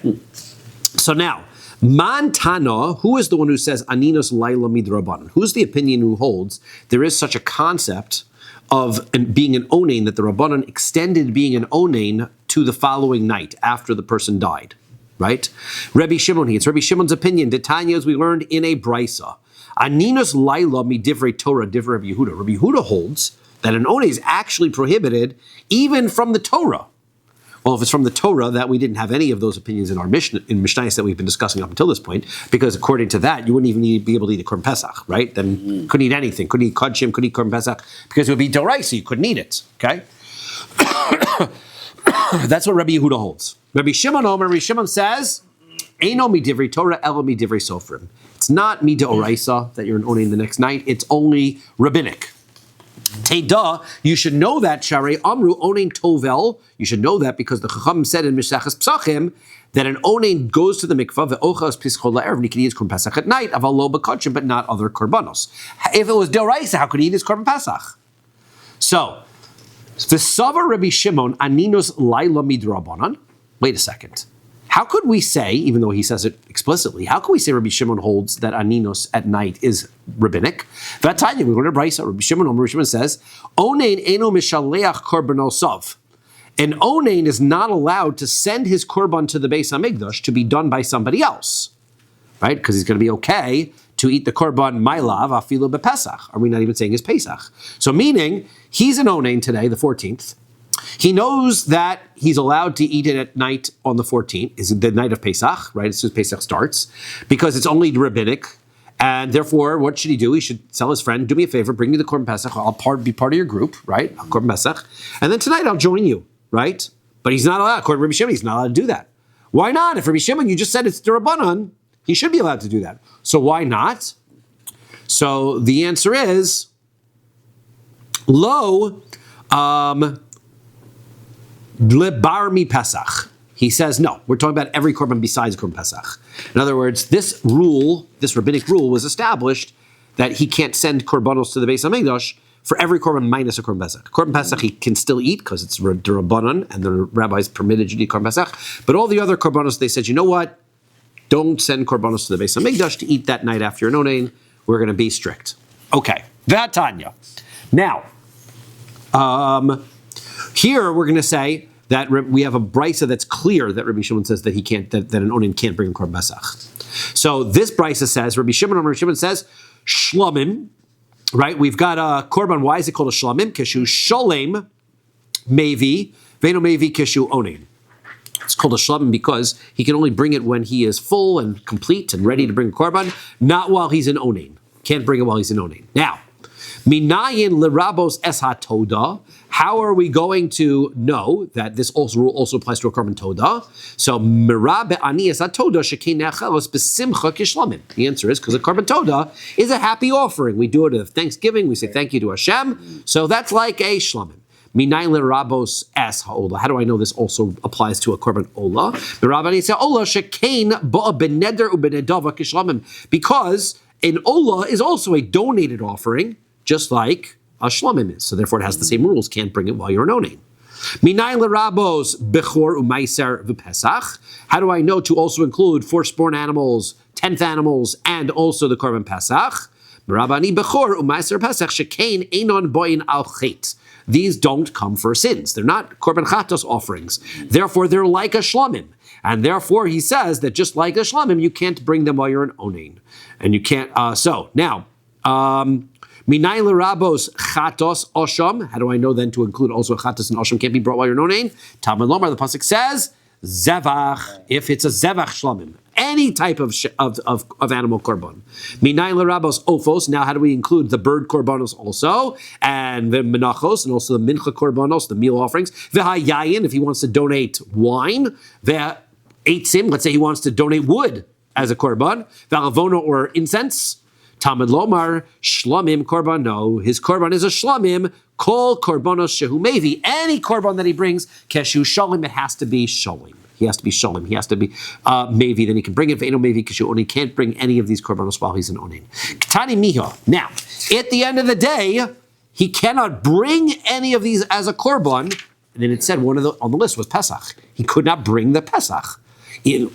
so now Mantana, who is the one who says aninus laila midrabanan? Who's the opinion who holds there is such a concept of being an onain, that the Rabbanan extended being an onain to the following night after the person died, right? Rabbi Shimon, it's Rabbi Shimon's opinion. Tanya, as we learned in a brisa, aninus laila midivrei Torah divrei Rabbi Yehuda. Rabbi Yehuda holds that an onain is actually prohibited even from the Torah. Well, if it's from the Torah, that we didn't have any of those opinions in our Mishnayos that we've been discussing up until this point, because according to that, you wouldn't even be able to eat a Korban Pesach, right? Then couldn't eat anything, couldn't eat Kodshim, couldn't eat Korban Pesach, because it would be Doraisa, you couldn't eat it, okay? That's what Rabbi Yehuda holds. Rabbi Shimon says, Eino midivrei Torah, elo midivrei Sofrim. It's not midoraisa that you're an onain the next night, it's only rabbinic. Teda, you should know that, Sharei Amru, onain tovel, you should know that because the Chacham said in Mishachas Psachim that an onain goes to the mikvah, ve'ochas pischol la'erev, and he can eat his Korban Pesach at night, aval lo b'kodshim, but not other korbanos. If it was deoraisa, how could he eat his Korban Pesach? So, the Sava Rabbi Shimon, aninus laila midrabanan. Wait a second. How could we say, even though he says it explicitly, how could we say Rabbi Shimon holds that aninus at night is rabbinic? Vatanya, we go to Brisa. Rabbi Shimon says, onain eno mishaleach korbanosov. An onain is not allowed to send his korban to the Beis Hamikdash to be done by somebody else, right? Because he's going to be okay to eat the korban mailav afilu bepesach. Are we not even saying his Pesach? So meaning, he's an onain today, the 14th. He knows that he's allowed to eat it at night on the 14th, is the night of Pesach, right? As soon as Pesach starts, because it's only rabbinic. And therefore, what should he do? He should tell his friend, do me a favor, bring me the Korban Pesach, I'll be part of your group, right? Korban Pesach. And then tonight I'll join you, right? But he's not allowed, according to Rabbi Shimon, he's not allowed to do that. Why not? If Rabbi Shimon, you just said it's D'Rabbanan, he should be allowed to do that. So why not? So the answer is, lo, lebar mi Pesach. He says, no, we're talking about every korban besides Korban Pesach. In other words, this rule, this rabbinic rule, was established that he can't send korbanos to the Beis Hamikdash for every korban minus a Korban Pesach. Korban Pesach he can still eat because it's D'Rabbanan and the rabbis permitted you to eat Korban Pesach. But all the other korbanos, they said, you know what? Don't send korbanos to the Beis Hamikdash to eat that night after your onain. We're going to be strict. Okay, Vatanya. Now, here we're going to say that we have a brisa that's clear that Rabbi Shimon says that he can't, that an onain can't bring a Korban Pesach. So this brisa says, Rabbi Shimon says, shlamim, right? We've got a korban. Why is it called a shlamim? Kishu sholem mevi, veno mevi kishu onain. It's called a shlamim because he can only bring it when he is full and complete and ready to bring a korban, not while he's in onain. Can't bring it while he's in onain. Now, minayin lerabos es hatoda. How are we going to know that this rule also applies to a korban toda? So, mira be'ani es hatoda shekein ne'achelos besimcha kishlamim. The answer is because a korban toda is a happy offering. We do it at Thanksgiving. We say thank you to Hashem. So that's like a shlamim. Minayin lerabos es ha'ola. How do I know this also applies to a korban ola? Mirabani say ola shekein ba'a beneder ubenedava kishlamim. Because an ola is also a donated offering, just like a shlamim is. So therefore it has the same rules. Can't bring it while you're an onain. Minayin lerabos bechor u'maiser v'pesach. How do I know to also include firstborn animals, 10th animals, and also the korban pesach? Mirabani bechor u'maiser pesach shekein einon boyin al chet. These don't come for sins. They're not korban chatos offerings. Therefore, they're like a shlamim. And therefore, he says that just like a shlamim, you can't bring them while you're an onain. And you can't, so now, minayin lerabos chatos osham. How do I know then to include also chatos and osham can't be brought while you're an onain? Talmud Lomar, the pasuk says, zevach, if it's a zevach shlamim, any type of animal korban. Minayin l'rabos ofos. Now, how do we include the bird korbanos also, and the menachos, and also the mincha korbanos, the meal offerings? V'hayayin, if he wants to donate wine. V'eitzim, let's say he wants to donate wood as a korban. V'alavono, or incense. Tamid lomar shlamim korban. No, his korban is a shlamim. Kol korbanos shehu mevi. Any korban that he brings, keshu shalim, it has to be shalim. He has to be shalim. He has to be mevi. Then he can bring it. Ve'eno mevi keshu oni. Can't bring any of these korbanos while he's an onin. Ktani miha. Now, at the end of the day, he cannot bring any of these as a korban. And then it said one of the on the list was Pesach. He could not bring the Pesach. If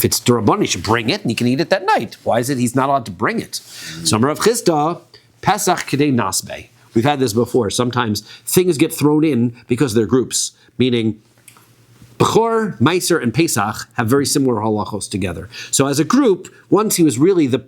it's Durabon, he should bring it and he can eat it that night. Why is it he's not allowed to bring it? Summer of Chisda, Pesach Kedei Nasbe. We've had this before. Sometimes things get thrown in because they're groups, meaning Bechor, Meiser, and Pesach have very similar halachos together. So as a group, once he was really the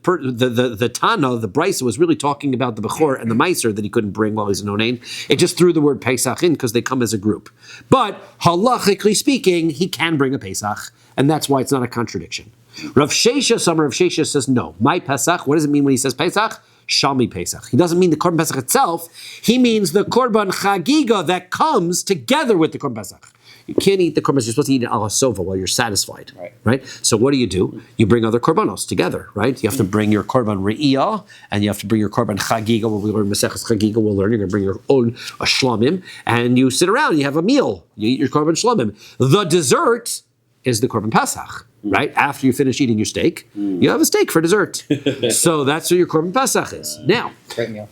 Tana, the Brisa was really talking about the Bechor and the Meiser that he couldn't bring while he's an Onain. It just threw the word Pesach in because they come as a group. But halachically speaking, he can bring a Pesach, and that's why it's not a contradiction. Rav Shesha, Summer of Shesha says no. My Pesach, what does it mean when he says Pesach? Shalmi Pesach. He doesn't mean the Korban Pesach itself. He means the Korban Chagiga that comes together with the Korban Pesach. You can't eat the korbanos. You're supposed to eat an ala sova while you're satisfied, right? So what do? You bring other korbanos together, right? You have to bring your korban re'iyah, and you have to bring your korban chagiga. When we learn Maseches Chagiga, we'll learn you're going to bring your own shlamim, and you sit around, you have a meal, you eat your korban shlamim. The dessert is the korban pesach. Right? After you finish eating your steak, you have a steak for dessert. So that's what your Korban Pesach is. Now,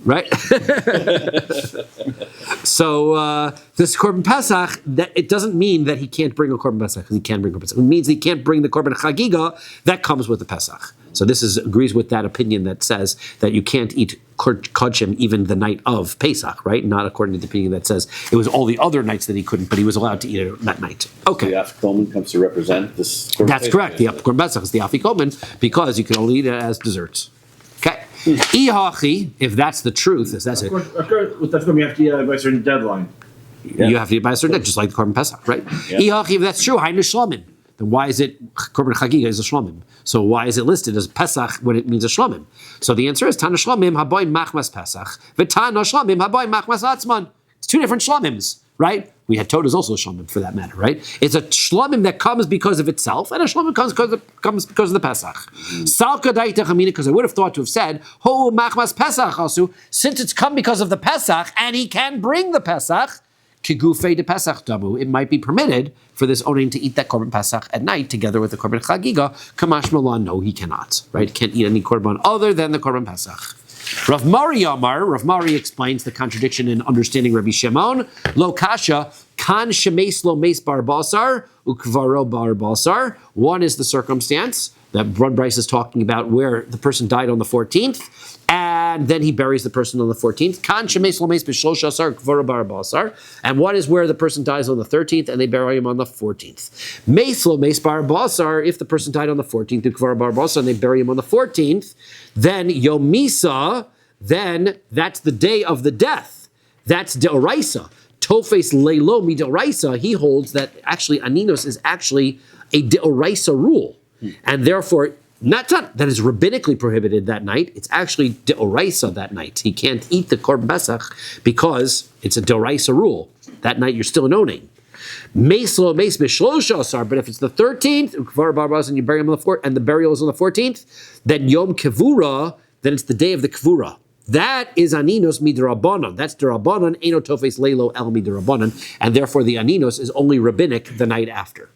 right? So this Korban Pesach, that it doesn't mean that he can't bring a Korban Pesach, because he can bring a Korban Pesach. It means he can't bring the Korban Chagiga that comes with the Pesach. So this agrees with that opinion that says that you can't eat kodshim even the night of Pesach, right? Not according to the opinion that says it was all the other nights that he couldn't, but he was allowed to eat it that night. Okay. The afikomen comes to represent this. That's correct. The Korban Pesach is the afikomen because you can only eat it as desserts. Okay. Ihachi, if that's the truth, if that's it. Of course, with that, you have to eat by a certain deadline. Yeah. You have to eat by a certain deadline, just like the Korban Pesach, right? Ihachi, if that's true, Hainu Shlamim. Then why is it Korban Chagiga is a Shlamim? So why is it listed as Pesach when it means a Shlamim? So the answer is Tana Shlamim Haboy Machmas Pesach, V'Tana Shlamim Haboy Machmas Atzman. It's two different Shlamims, right? We had Todah is also a Shlamim for that matter, right? It's a Shlamim that comes because of itself, and a Shlamim comes because of the Pesach. Salka Daita Chamina, because I would have thought to have said, Ho Machmas Pesach also, since it's come because of the Pesach, and he can bring the Pesach, Kigufei de Pesach Damu, it might be permitted for this Onin to eat that Korban Pesach at night together with the Korban Chagiga. Kamash Malan, no, he cannot, right? Can't eat any Korban other than the Korban Pesach. Rav Mari Amar, Rav Mari explains the contradiction in understanding Rabbi Shimon. Lo kasha, kan shemes lo mes bar basar, ukvaro bar basar. One is the circumstance that Run Bryce is talking about where the person died on the 14th, and then he buries the person on the 14th. Kan shemes lo mes b'shlosh asar, ukvaro bar basar. And one is where the person dies on the 13th, and they bury him on the 14th. Mes lo mes bar basar, if the person died on the 14th, ukvaro bar basar, and they bury him on the 14th, then Yomisa, then that's the day of the death. That's Deoraisa. Tofes Leilo Mi Deoraisa, he holds that actually Aninos is actually a Deoraisa rule. And therefore, not that is rabbinically prohibited that night, it's actually Deoraisa that night. He can't eat the Korban Pesach because it's a Deoraisa rule. That night you're still an owning. Meislo Meis B'Shlosha Asar, but if it's the 13th, and you bury him on the 4th, and the burial is on the 14th, then Yom Kivura, then it's the day of the Kivura. That is Aninos Midrabanan. That's Darabanan, Eno Tofes Leilo El Midrabanan, and therefore the Aninos is only rabbinic the night after.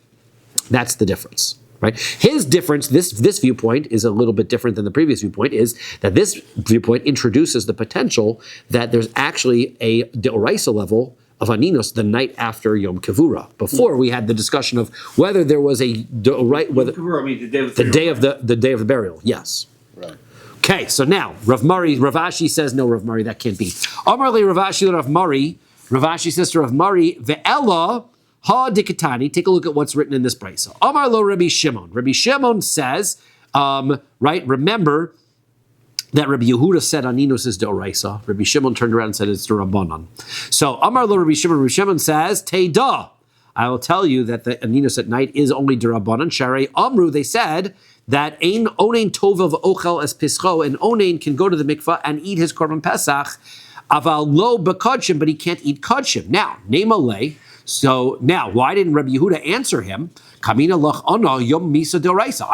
That's the difference. Right? His difference, this viewpoint is a little bit different than the previous viewpoint, is that this viewpoint introduces the potential that there's actually a Deoraisa level of Aninos the night after Yom Kivura. Before we had the discussion of whether there was a the day of the burial. Yes. Right. Okay, so now Rav Ashi says no, Rav Mari, that can't be. Amar le Rav Ashi Rav Mari. Rav Ashi says to Rav Mari, ve'ela ha dikatani. Take a look at what's written in this brayso. Amar lo Rabbi Shimon. Rabbi Shimon says, right? Remember that Rabbi Yehuda said Aninos is Deoraisa. Rabbi Shimon turned around and said it's Rabbanan. So Amar lo Rabbi Shimon. Rabbi Shimon says Teida I will tell you that the aninus at night is only derabanan. Sharei amru, they said that ein onein tovel v'ochel es pischo, and onein can go to the mikvah and eat his korban pesach, aval lo b'kodshim, but he can't eat kodshim. Now, name a lay. So now, why didn't Rabbi Yehuda answer him? Kamina lach ana yom misa d'oraisa.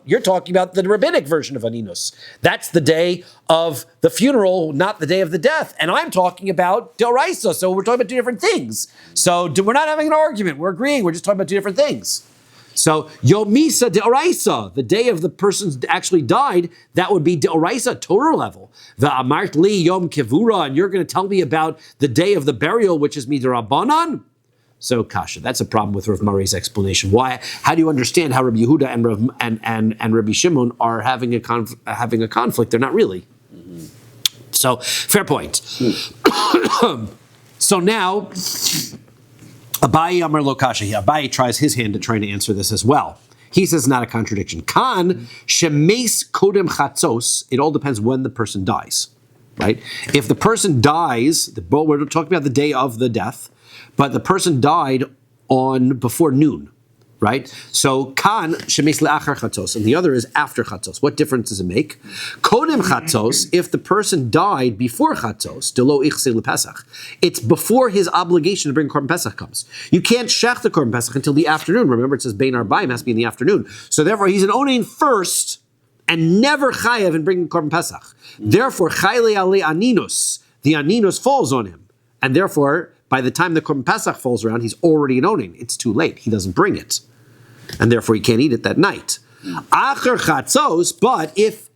You're talking about the rabbinic version of aninus. That's the day of the funeral, not the day of the death. And I'm talking about d'oraisa. So we're talking about two different things. So we're not having an argument. We're agreeing. We're just talking about two different things. So yom misa d'oraisa, the day of the person actually died, that would be d'oraisa, Torah level. The amart li yom kivura, and you're going to tell me about the day of the burial, which is midrabanan. So kasha, that's a problem with Rav Mari's explanation. Why? How do you understand how Rabbi Yehuda and Rabbi Shimon are having a conflict? They're not really. Mm-hmm. So fair point. So now, Abaye Amar Lo Kasha. Abaye tries his hand at trying to answer this as well. He says not a contradiction. Kan shemes kodem chatzos. It all depends when the person dies, right? If the person dies, we're talking about the day of the death, but the person died before noon, right? So kan shemes leachar chatzos, and the other is after chatzos. What difference does it make? Kodem chatzos, if the person died before chatzos, delo ichse lepesach, it's before his obligation to bring korban pesach comes. You can't shech the korban pesach until the afternoon. Remember, it says bein arbaim has to be in the afternoon. So therefore, he's an onein first and never chayav in bringing korban pesach. Therefore, chayle ale aninus, the aninus falls on him, and therefore, by the time the korban pesach falls around, he's already an onein. It's too late. He doesn't bring it. And therefore he can't eat it that night. Acher chatzos, but if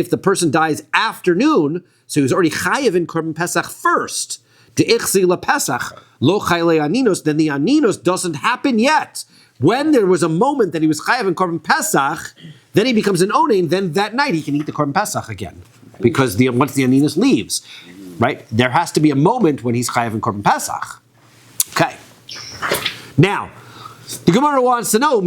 the person dies afternoon, so he was already chayav in korban pesach first, de'ichzi lepesach lo chayle aninos, then the aninos doesn't happen yet. When there was a moment that he was chayav in korban pesach, then he becomes an onein. Then that night he can eat the korban pesach again, because once the aninos leaves, right? There has to be a moment when he's chayav in korban pesach. Okay. Now, the Gemara wants to know,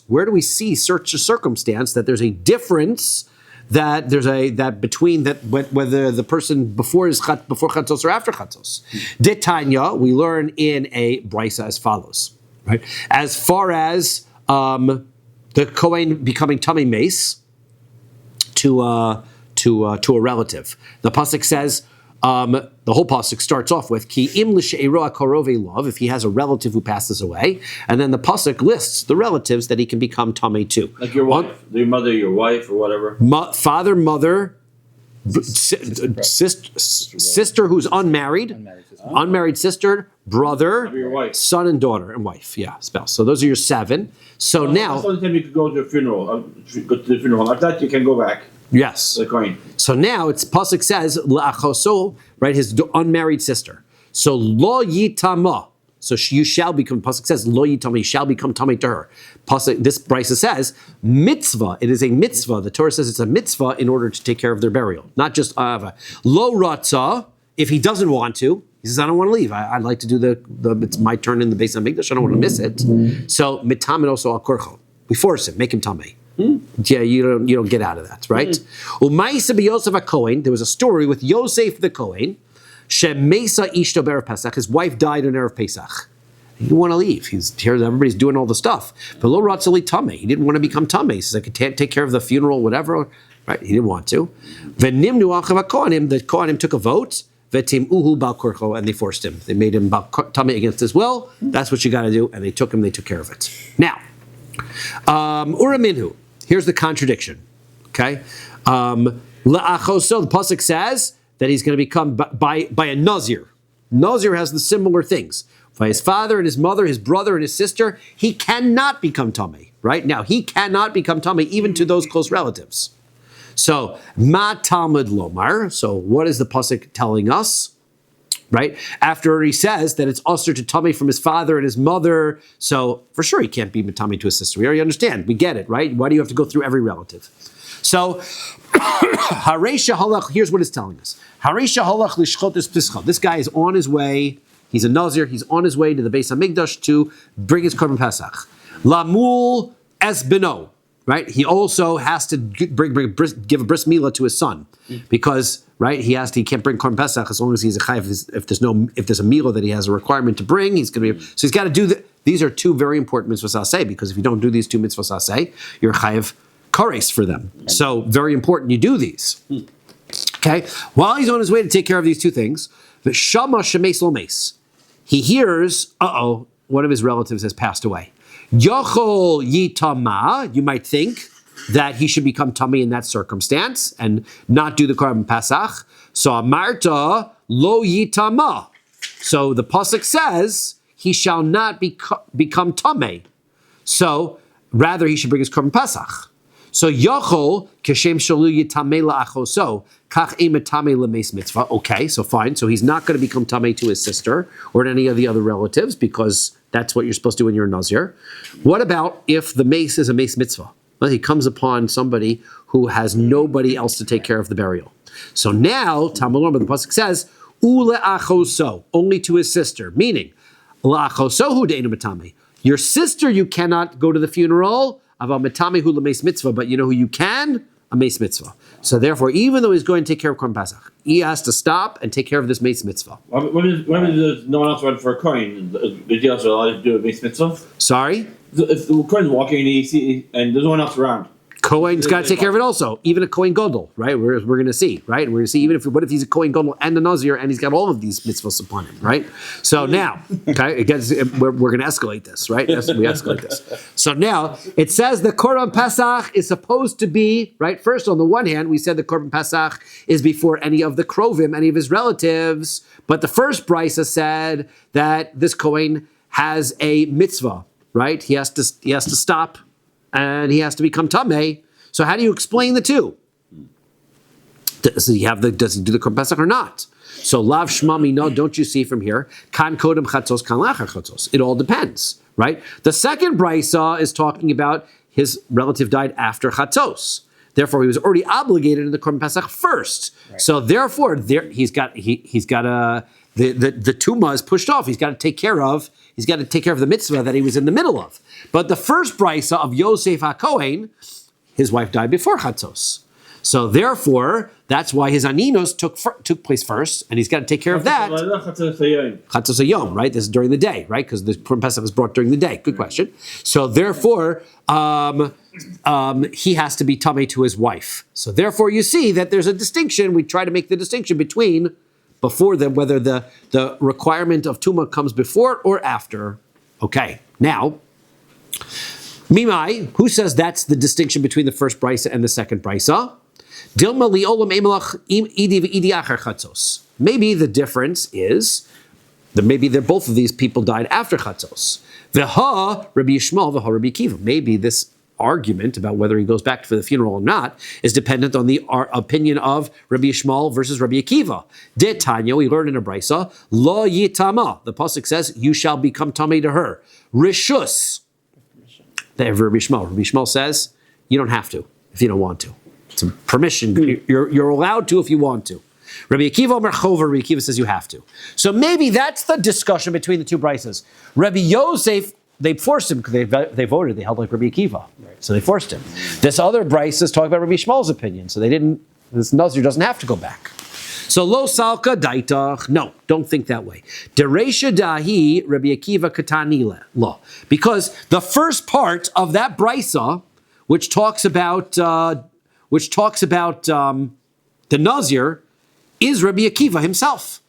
where do we see such a circumstance that there's a difference, that between whether the person before chatzos or after chatzos? Ditanya, we learn in a brisa as follows, right? As far as the kohen becoming tummy mace to a relative, the pasuk says. The whole pasuk starts off with ki im l'she'eroa karove love, if he has a relative who passes away, and then the pasuk lists the relatives that he can become tamei to. Like your wife, your mother, your wife, or whatever. Father, mother, sister who's unmarried sister, brother, son and daughter, and wife. Yeah, spouse. So those are your 7. So now, that's the only time you could go to a funeral. After that, you can go back. Yes. The coin. So now it's pasuk says la'achoso, right? His unmarried sister. So lo yitama. So you shall become. Pasuk says lo yitama. You shall become tamei to her. Pasuk. This brisa says mitzvah. It is a mitzvah. The Torah says it's a mitzvah in order to take care of their burial, not just ava. Lo ratza. If he doesn't want to, he says I don't want to leave. I'd like to do it's my turn in the Beis Hamikdash. I don't want to miss it. So mitamin also al korcho. We force him. Make him tamei. Yeah, you don't get out of that, right? Umaisa b'Yosef HaKohen, there was a story with Yosef the Kohen, Shemesa ishto b'erev Pesach, his wife died on Erev Pesach. He didn't want to leave. He's here, everybody's doing all the stuff. But lo ratzali tamei, he didn't want to become tamei. He says, I could take care of the funeral, whatever. Right, he didn't want to. V'nimnu achav HaKohanim, the Kohanim took a vote, v'tim uhu bal korcho, and they forced him. They made him bal tamei against his will. That's what you got to do. And they took care of it. Now, Uraminhu. Here's the contradiction, okay? La'achoso, the pasuk says that he's going to become by a nazir. Nazir has the similar things. By his father and his mother, his brother and his sister, he cannot become tamei, right? Now, he cannot become tamei even to those close relatives. So, ma Talmud lomar, so what is the pasuk telling us? Right? After he says that it's usher to tamei from his father and his mother, so for sure he can't be tamei to his sister. We already understand. We get it, right? Why do you have to go through every relative? So, Haresha halach, here's what it's telling us. Haresha halach lishchotes pischa. This guy is on his way. He's a nazir. He's on his way to the Beis Hamikdash to bring his korban pesach. Lamul es beno. right, he also has to give a bris milah to his son, because he can't bring korban pesach as long as he's a chayiv. If there's a milah that he has a requirement to bring, he's going to be so he's got to do these are two very important mitzvahs aseh, because if you don't do these two mitzvahs aseh, you're chayiv kares for them. So very important you do these. Okay, while he's on his way to take care of these two things, the shama shemes lo mes, he hears, one of his relatives has passed away. Yochol yitama, you might think that he should become tummy in that circumstance and not do the korban pesach. So amarta lo yitama. So the pasuk says he shall not become tummy. So rather he should bring his korban pesach. So yochol keshem shalu yitamei la'achoso kach emetame lemes mitzvah. Okay, so fine. So he's not going to become tamei to his sister or to any of the other relatives, because that's what you're supposed to do when you're a nazir. What about if the mace is a mace mitzvah? Well, he comes upon somebody who has nobody else to take care of the burial. So now Talmud Lomar, the pasuk says ule'achoso, only to his sister, meaning la'achoso hu de'enu metame. Your sister, you cannot go to the funeral. Aval metame hu lemes mitzvah, but you know who you can? A mace mitzvah. So therefore, even though he's going to take care of korban pesach, he has to stop and take care of this mace mitzvah. When there's no one else around for a coin, the dealers are allowed to do a mace mitzvah? Sorry? If the coin's walking and there's no one else around. Kohen's got to take care of it also. Even a Kohen Gadol, right? We're going to see, right? We're going to see what if he's a Kohen Gadol and a Nazir and he's got all of these mitzvahs upon him, right? So now, okay, we're going to escalate this, right? Yes, we escalate this. So now, it says the Korban Pesach is supposed to be, right? First, on the one hand, we said the Korban Pesach is before any of the Krovim, any of his relatives, but the first brisa said that this Kohen has a mitzvah, right? He has to stop and he has to become tamei. So how do you explain the two? Does he do the korban pesach or not? So lav shmami, no, don't you see from here? Kan kodem chatzos, kan lachar chatzos. It all depends, right? The second brisa is talking about his relative died after chatzos. Therefore, he was already obligated in the korban pesach first. Right. So therefore, he's got the tuma is pushed off. He's got to take care of the mitzvah that he was in the middle of. But the first brisa of Yosef HaKohen, his wife died before Chatzos. So therefore, that's why his aninos took place first, and he's got to take care of that. Chatzos Hayom, right? This is during the day, right? Because the Purim Pesach is brought during the day. Good question. So therefore, he has to be tamei to his wife. So therefore, you see that there's a distinction. We try to make the distinction between whether the requirement of Tuma comes before or after. Okay, now, Mimai, who says that's the distinction between the first brisa and the second brisa? Dilma liolam emelach idi v'idi achar chatzos. Maybe the difference is that maybe both of these people died after chatzos. V'ha Rabbi Yishmael v'ha Rabbi Akiva. Maybe this argument about whether he goes back for the funeral or not is dependent on the opinion of Rabbi Yishmael versus Rabbi Akiva. De Tanya, we learn in a brisa, lo yitama. The pasuk says, "You shall become tamei to her." Rishus. Rabbi Yishmael says, you don't have to if you don't want to. It's a permission. You're allowed to if you want to. Rabbi Akiva Omer Chover, Rabbi Akiva says you have to. So maybe that's the discussion between the two brises. Rabbi Yosef, they forced him because they voted. They held like Rabbi Akiva. Right. So they forced him. This other brise is talking about Rabbi Yishmael's opinion. So this Nazir doesn't have to go back. So lo salka daitach. No, don't think that way. Dereisha dahi Rabbi Akiva katani lo. Because the first part of that brisa, which talks about the Nazir, is Rabbi Akiva himself.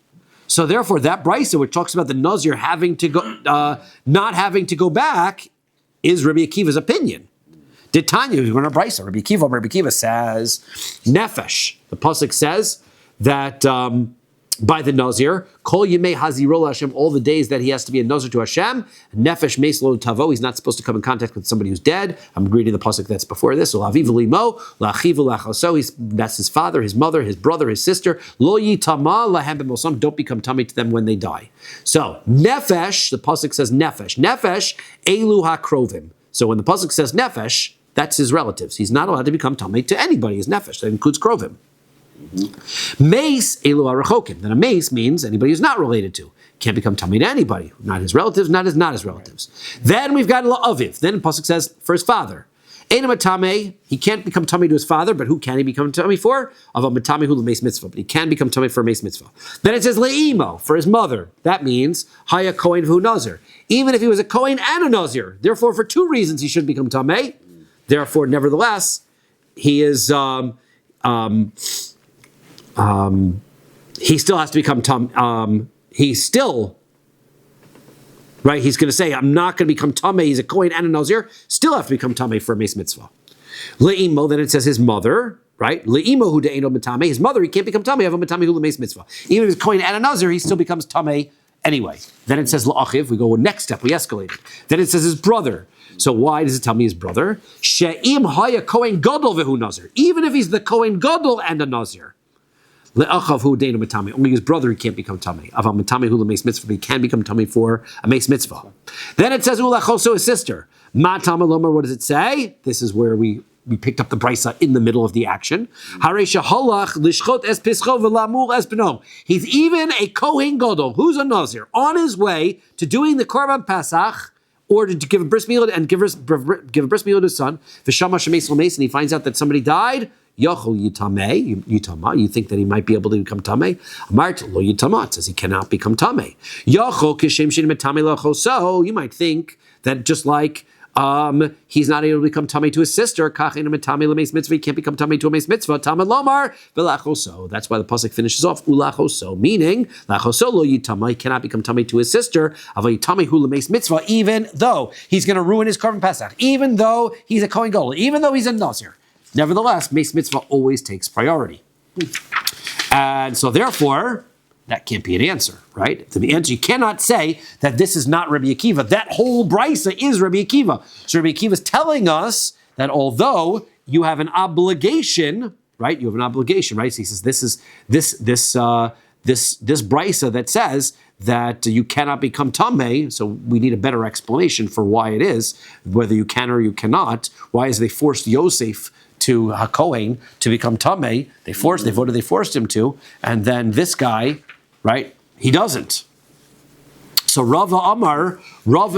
So therefore, that brisa, which talks about the Nazir having to go, not having to go back, is Rabbi Akiva's opinion. Ditanya, we're going to brisa. Rabbi Akiva says nefesh. The pasuk says that by the Nazir, Kol Yimei Hazirol Hashem, all the days that he has to be a Nazir to Hashem, Nefesh Meis Lo Tavo, he's not supposed to come in contact with somebody who's dead. I'm reading the pasuk that's before this. L'aviv limo, la'achiv la'chaso, that's his father, his mother, his brother, his sister. Lo yitama lahem b'mosam, don't become tummy to them when they die. So Nefesh, the pasuk says Nefesh. Nefesh elu hakrovim. So when the pasuk says Nefesh, that's his relatives. He's not allowed to become tummy to anybody. His Nefesh, that includes krovim. Mace elu arachokim. Then a mace means anybody who's not related to. Can't become tummy to anybody. Not his relatives, not his relatives. Then we've got la'aviv. Then the pasuk says for his father. Einam Matame, he can't become tummy to his father, but who can he become tummy for? Of a Matame who mace mitzvah, but he can become tummy for a mace mitzvah. Then it says Le'imo, for his mother. That means Haya Kohen Vu Nazir. Even if he was a Kohen and a Nazir. Therefore, for two reasons he should become tummy. Therefore, nevertheless, he is he still has to become he's still right. He's going to say, "I'm not going to become tamei." He's a kohen and a nazir. Still have to become tamei for a mace mitzvah. Le'imo. Then it says his mother. Right. Le'imo hu de'eno matame. His mother. He can't become tamei of a matame hu mace mitzvah. Even if he's kohen and a nazir, he still becomes tamei anyway. Then it says la'achiv. We go next step. We escalate it. Then it says his brother. So why does it tell me his brother? She'im haya kohen gadol vehu nazir. Even if he's the kohen gadol and a nazir. Only his brother he can't become tummy. Of a matame hula mace mitzvah, he can become tummy for a mace mitzvah. Then it says ulachoso his sister. Matama lomer. What does it say? This is where we picked up the brisa in the middle of the action. Haresha halach lishchot es pischo v'lamur es beno. He's even a kohen gadol who's a nazir on his way to doing the korban pesach. Or to give a bris milah and give a bris milah to his son. V'shama shemeis l'meis, and he finds out that somebody died. Yachol yitameh, yitama. You think that he might be able to become tameh? Amart lo yitama, says he cannot become tameh. Yachol kishem shin metameh lacho. So you might think that just like he's not able to become tameh to his sister, kach ena metameh lemeis mitzvah, he can't become tameh to a mace mitzvah. Tameh lomar v'lachoso. That's why the pasuk finishes off ulachoso, meaning lachoso lo yitama, he cannot become tameh to his sister. Ava yitameh hu lemeis mitzvah, even though he's going to ruin his korban pesach, even though he's a kohen gadol, even though he's a nazir. Nevertheless, mace mitzvah always takes priority. And so therefore, that can't be an answer, right? To the answer, you cannot say that this is not Rabbi Akiva. That whole brisa is Rabbi Akiva. So Rabbi Akiva is telling us that although you have an obligation, right? You have an obligation, right? So he says this is this brisa that says that you cannot become tameh. So we need a better explanation for why it is, whether you can or you cannot. Why is they forced Yosef to HaKohen to become tameh? They forced him to, and then this guy, right? He doesn't. So Rava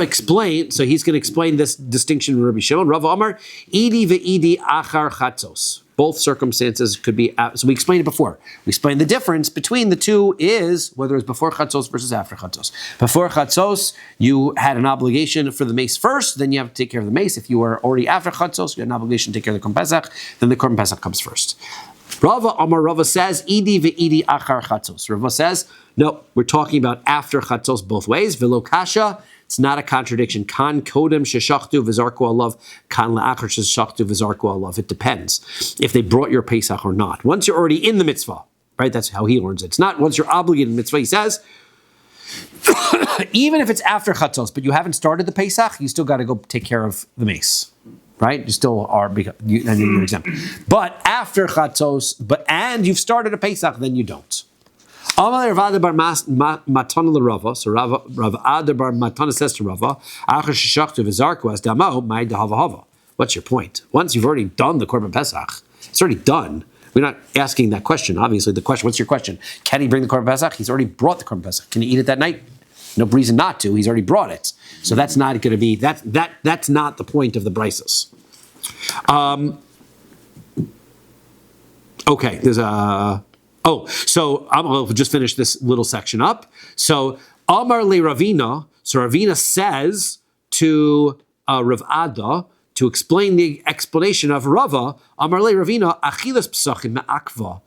explained. So he's going to explain this distinction in Rabbi Shimon. Rava Amar, idi ve'idi achar chatzos. Both circumstances could be. So we explained it before. We explained the difference between the two is whether it's before chatzos versus after chatzos. Before chatzos, you had an obligation for the mace first, then you have to take care of the mace. If you were already after chatzos, you had an obligation to take care of the korban pesach. Then the korban pesach comes first. Rava says, idi ve'idi achar chatzos. Rava says, no, we're talking about after chatzos both ways. V'lo kasha, it's not a contradiction. Kan kodem sheshachtu v'zarku alav, kan la'achar sheshachtu v'zarku alav. It depends if they brought your pesach or not. Once you're already in the mitzvah, right? That's how he learns it. It's not once you're obligated in the mitzvah. He says, even if it's after chatzos, but you haven't started the pesach, you still got to go take care of the mace. Right? You still are, and you're exempt. But after chatzos, and you've started a pesach, then you don't. So Rav Adar bar Matana says to Rava, what's your point? Once you've already done the korban pesach, it's already done. We're not asking that question. Obviously, the question, what's your question? Can he bring the korban pesach? He's already brought the korban pesach. Can he eat it that night? No reason not to. He's already brought it. So that's not going to be, that's not the point of the brises. Okay, there's so I'll just finish this little section up. So Amar le Ravina, so Ravina says to Rav Ada, to explain the explanation of Rava, Amar le Ravina, achilas psachim me'akva.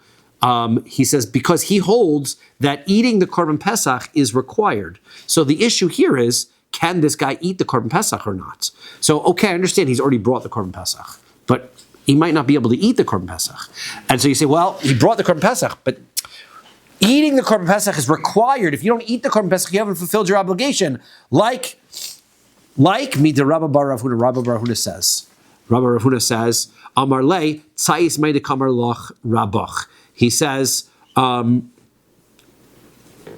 He says, because he holds that eating the korban pesach is required. So the issue here is, can this guy eat the korban pesach or not? So, okay, I understand he's already brought the korban pesach, but he might not be able to eat the korban pesach. And so you say, well, he brought the korban pesach, but eating the korban pesach is required. If you don't eat the korban pesach, you haven't fulfilled your obligation. Like me, the Rabbi bar Rav Huna says. Rabbi Rav Huna says, Amar le, tzayis meide kamar loch rabach. He says, right,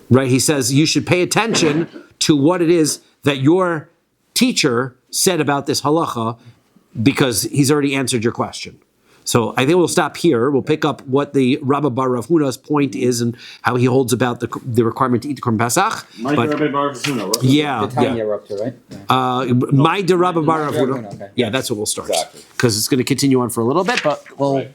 he says, you should pay attention to what it is that your teacher said about this halacha, because he's already answered your question. So I think we'll stop here. We'll pick up what the Rabbi Bar Rav Huna's point is and how he holds about the requirement to eat the Korban Pesach. My But- Rabbi Bar Huna, right? Yeah, The Tanya yeah. we're up to, right? My de Rabbi Bar Rav Rav Huna. Huna, okay. Yeah, that's what we'll start. Exactly. Because it's going to continue on for a little bit, but we'll